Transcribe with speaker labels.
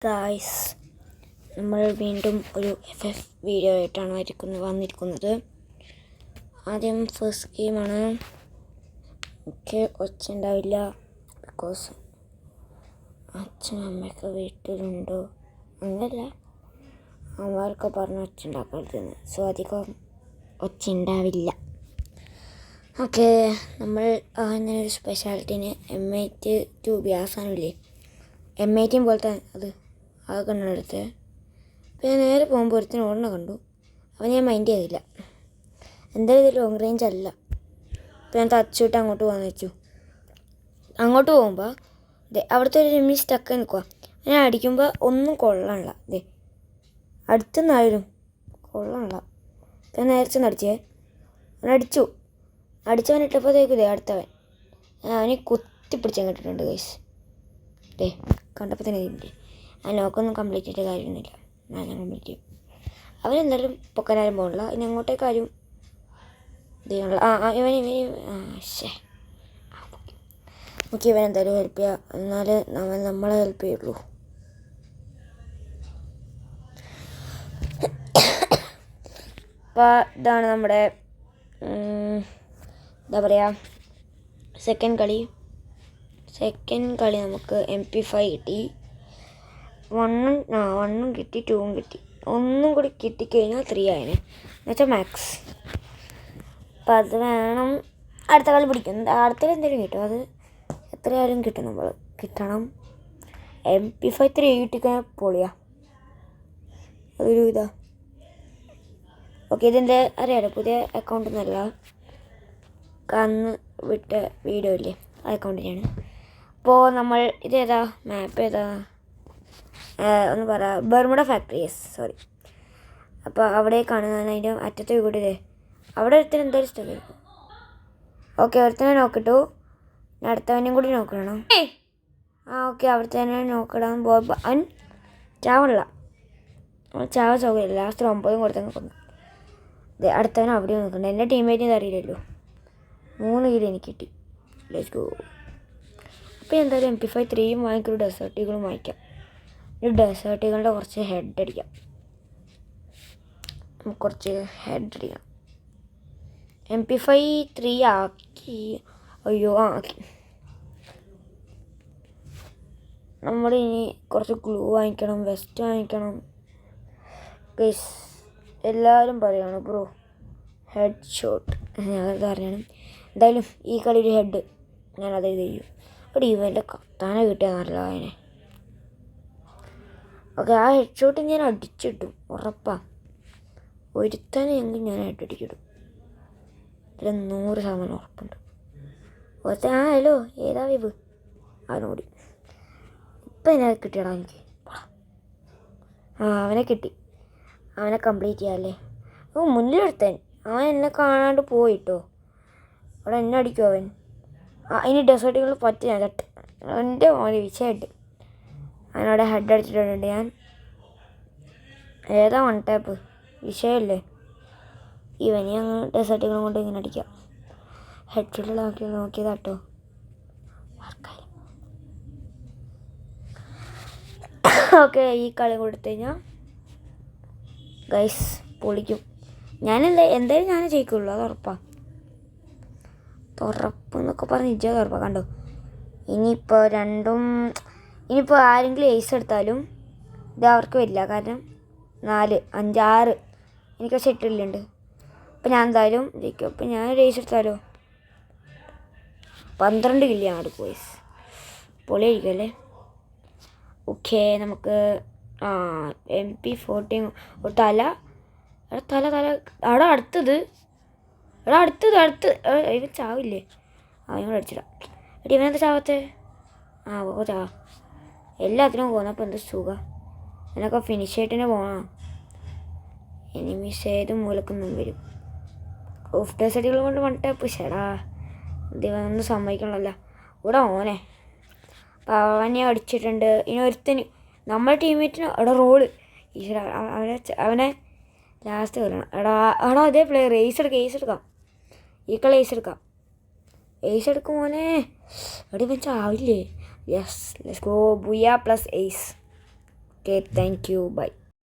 Speaker 1: Guys, നമ്മൾ വീണ്ടും ഒരു FF വീഡിയോ ആയിട്ടാണ് വന്നിരിക്കുന്നത്. ആദ്യം ഫസ്റ്റ് ഗെയിമാണ്. എനിക്ക് ഒച്ച ഉണ്ടാവില്ല, ബിക്കോസ് അച്ഛനും അമ്മയൊക്കെ വീട്ടിലുണ്ടോ, അങ്ങനല്ല, അമ്മമാരൊക്കെ പറഞ്ഞ് ഒച്ച ഉണ്ടാക്കരുതെന്ന്. സോ അധികം ഒച്ച ഉണ്ടാവില്ല. ഓക്കെ, നമ്മൾ അങ്ങനെ ഒരു സ്പെഷ്യാലിറ്റീന് M8 ആസാനില്ലേ, M18 പോലത്തെ അതൊക്കെ എടുത്ത്. പിന്നെ നേരെ പോകുമ്പോൾ ഒരുത്തിന് ഓടണ കണ്ടു. അവൻ ഞാൻ മൈൻഡ് ചെയ്തില്ല. എന്തായാലും ഇത് ലോങ് റേഞ്ച് അല്ല. അപ്പോൾ ഞാൻ തച്ചിട്ട് അങ്ങോട്ട് പോകാൻ വെച്ചു. അങ്ങോട്ട് പോകുമ്പോൾ അവിടുത്തെ ഒരു റിമി സ്റ്റക്ക് നിൽക്കുക. ഞാൻ അടിക്കുമ്പോൾ ഒന്നും കൊള്ളണില്ല. അടുത്തുനിന്നായാലും കൊള്ളണില്ല. ഞാൻ നേരത്തെ അടിച്ചേ, അവൻ അടിച്ചവൻ ഇട്ടപ്പോഴത്തേക്കും അടുത്തവൻ അവനെ കുത്തിപ്പിടിച്ച് കിട്ടിയിട്ടുണ്ട് ഗൈസ്. കണ്ടപ്പോൾ തന്നെ ഇതിൻ്റെ ആ നോക്കൊന്നും കംപ്ലീറ്റ് ചെയ്തിട്ട് കാര്യമൊന്നുമില്ല. ഞാൻ കംപ്ലീറ്റ് ചെയ്യും. അവനെന്തായാലും പൊക്കാനും പോകണില്ല. ഇനി അങ്ങോട്ടേക്കാരും നമുക്ക് ഇവനെന്തായാലും ഹെൽപ്പ് ചെയ്യാം. എന്നാലേ നമ്മളെ ഹെൽപ്പ് ചെയ്യുള്ളൂ. അപ്പോൾ ഇതാണ് നമ്മുടെ എന്താ പറയുക സെക്കൻഡ് കളി. നമുക്ക് MP5 കിട്ടി. 1 കിട്ടി, 2 കിട്ടി. ഒന്നും കൂടി കിട്ടിക്കഴിഞ്ഞാൽ 3 ആയതിനെ, എന്നുവെച്ചാൽ മാക്സ്. അപ്പം അത് വേണം. അടുത്ത കളി പിടിക്കും. അടുത്തത് എന്തെങ്കിലും കിട്ടും. അത് എത്രയായാലും കിട്ടണം. MP5 3 കിട്ടിക്കഴിഞ്ഞാൽ പൊളിയാ. അതൊരു ഇതാ. ഓക്കെ, ഇതിൻ്റെ അറിയാലോ, പുതിയ അക്കൗണ്ട് ഒന്നല്ല, അന്ന് വിട്ട വീഡിയോ ഇല്ലേ, ആ അക്കൗണ്ടിനാണ്. അപ്പോൾ നമ്മൾ ഇതേതാ മാപ്പ് ഏതാ ഒന്ന് പറ. Bermuda factory, sorry. അപ്പോൾ അവിടേക്കാണ് ഞാൻ അതിൻ്റെ അറ്റത്ത് കൂടി. അവിടെ ഒരുത്തന്നെ എന്തായാലും സ്റ്റക്ക് ആയിരിക്കും. ഓക്കെ, ഒരുത്തന്നെ നോക്കിട്ടു. ഞാൻ അടുത്തവനെയും കൂടി നോക്കണം. ഓക്കെ, അവിടുത്തെ തന്നെ നോക്കിടാൻ പോകുമ്പോൾ അവൻ ചാവണില്ല. ചാവ സൗകര്യമില്ല. ലാസ്റ്റ് 9 കൊടുത്തങ്ങ് കൊന്നു. അടുത്തവൻ അവിടെയും നോക്കണ്ട. എൻ്റെ ടീംമേറ്റിന് അറിയില്ലല്ലോ. 3 കിലോ എനിക്ക് കിട്ടി. Let's go. അപ്പോൾ എന്തായാലും MP5 3 വാങ്ങിക്കൊരു ഡെസേർട്ടുകളും വാങ്ങിക്കാം. ഒരു ഡെസേർട്ടുകളുടെ കുറച്ച് ഹെഡ് അടിക്കാം. MP5 3 ആക്കി. ആക്കി. നമ്മളിനി കുറച്ച് ഗ്ലൂ വാങ്ങിക്കണം, വെസ്റ്റ് വാങ്ങിക്കണം. ഗൈസ്, എല്ലാവരും പറയുകയാണ് ബ്രോ ഹെഡ് ഷോട്ട്. ഞാനത് അറിയണം. എന്തായാലും ഈ കളി ഒരു ഹെഡ് ഞാനത് ചെയ്യും. ഒരു ഇവൻ്റെ കത്താനെ കിട്ടിയാൽ നല്ല അതിനെ. ഓക്കെ, ആ ഹെഡ് ഷോട്ട് ഞാൻ അടിച്ചിട്ടും ഉറപ്പാണ്. ഒരുത്തനെ എങ്കിൽ ഞാൻ ഹെഡ് അടിക്കിടും. ഇതിൽ 100% ഉറപ്പുണ്ട്. ഹലോ, ഏതാ വിവ്? അവനോടി ഇപ്പം എന്നെ കിട്ടിയടാ എനിക്ക്. അവനെ കിട്ടി. അവനെ കംപ്ലീറ്റ് ചെയ്യാമല്ലേ. മുന്നിലെടുത്തൻ അവൻ എന്നെ കാണാണ്ട് പോയിട്ടോ. അവിടെ എന്നെ അടിക്കും അവൻ. ഇനി ഡെസേർട്ടുകൾ പറ്റില്ല. എൻ്റെ മോനെ വിഷയമായിട്ട് അവനവിടെ ഹെഡ് അടിച്ചിട്ടുണ്ട്. ഞാൻ ഏതാ 1 ടാപ്പ് വിഷയമല്ലേ. ഇവനെ അങ്ങ് ഡെസേർട്ടുകളും കൊണ്ട് ഇങ്ങനെ അടിക്കാം. ഹെഡ് ഷോട്ടിലാക്കി നോക്കിയതാട്ടോ. ഓക്കെ, ഈ കളി കൊടുത്തു കഴിഞ്ഞാൽ ഗൈസ് പൊളിക്കും. എന്തായാലും ഞാൻ ജയിക്കുള്ളൂ, അത് ഉറപ്പാണ്. ഉറപ്പെന്നൊക്കെ പറഞ്ഞ് ഇജ്ജത് ഉറപ്പാണ്. കണ്ടോ, ഇനിയിപ്പോൾ ആരെങ്കിലും ഏസ് എടുത്താലും ഇത് അവർക്ക് വരില്ല. കാരണം 4 5 6 എനിക്ക് പക്ഷേ 8 അപ്പോൾ ഞാൻ എന്തായാലും ജയിക്കും. അപ്പോൾ ഞാനൊരു ഏസ് എടുത്താലോ 12 കില്ലാണ് എടുക്കും. ഏസ് പൊളിയായിരിക്കും അല്ലേ. ഓക്കെ, നമുക്ക് MP14 ഒരു തല അവിടെ അടുത്തത് ഇവൻ ചാവില്ലേ? അവനോട് അടിച്ചിടാം. എടി, ഇവനെന്താ ചാവത്തെ? ചാവ എല്ലാത്തിനും പോന്നപ്പോൾ എന്ത് സുഖം. എന്നൊക്കെ ഫിനിഷ് ആയിട്ട് തന്നെ പോകണം. എനിമീസ് ഏത് മൂലക്കൊന്നും വരും. ഓഫ് ഡെസേർട്ടുകൾ കൊണ്ട് വന്നിട്ട് പുഷടാ ദിവസം സമ്മതിക്കണമല്ല. ഇവിടെ ഓനെ അപ്പോൾ അവനെ അടിച്ചിട്ടുണ്ട്. ഇനി ഒരുത്തിന് നമ്മുടെ ടീമേറ്റിന് അവിടെ റോള് അവനെ ലാസ്റ്റ് വരണം. എടാ അതേ പ്ലെയർ ഏസ് എടുക്കാം. ഈ കളി ഏസ് എടുക്കും മോനെ. എവിടെ ഇവൻ ചാവില്ലേ? Yes, let's go. ബുയ plus ace. Okay thank you by.